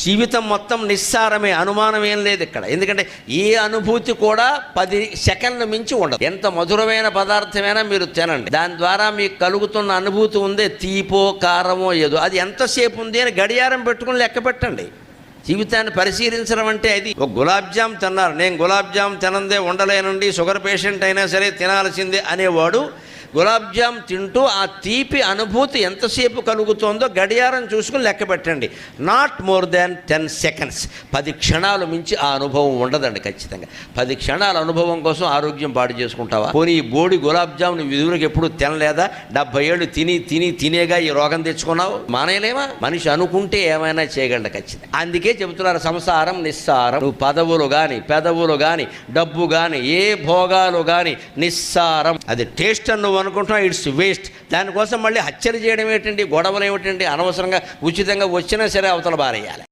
జీవితం మొత్తం నిస్సారమే, అనుమానం ఏం లేదు ఇక్కడ. ఎందుకంటే ఏ అనుభూతి కూడా 10 సెకండ్ల మించి ఉండదు. ఎంత మధురమైన పదార్థమైనా మీరు తినండి, దాని ద్వారా మీకు కలుగుతున్న అనుభూతి ఉందే, తీపో కారమో ఏదో, అది ఎంతసేపు ఉంది అని గడియారం పెట్టుకుని లెక్క పెట్టండి. జీవితాన్ని పరిశీలించడం అంటే అది. ఒక గులాబ్ జామ్ తిన్నారు, నేను గులాబ్ జామ్ తినందే ఉండలేనండి, షుగర్ పేషెంట్ అయినా సరే తినాల్సిందే అనేవాడు గులాబ్ జామ్ తింటూ ఆ తీపి అనుభూతి ఎంతసేపు కలుగుతుందో గడియారం చూసుకుని లెక్క పెట్టండి. Not more than 10 seconds. 10 క్షణాలు మించి ఆ అనుభవం ఉండదండి ఖచ్చితంగా. 10 క్షణాల అనుభవం కోసం ఆరోగ్యం పాడు చేసుకుంటావా? పోనీ ఈ బోడి గులాబ్ జామ్ నువ్వు విధులకు ఎప్పుడు తినలేదా? 70 ఏళ్ళు తినేగా ఈ రోగం తెచ్చుకున్నావు. మానేయలేమా? మనిషి అనుకుంటే ఏమైనా చేయగలడు ఖచ్చితంగా. అందుకే చెబుతున్నారు సంసారం నిస్సారం. నువ్వు పదవులు కానీ పెదవులు కానీ డబ్బు కానీ ఏ భోగాలు కానీ నిస్సారం. అది టేస్ట్ అని నువ్వు అనుకుంటున్నావు, ఇట్స్ వేస్ట్. దానికోసం మళ్ళీ హత్యలు చేయడం ఏమిటండి, గొడవలు ఏమిటండి, అనవసరంగా ఉచితంగా వచ్చినా సరే అవతల బారేయాలి.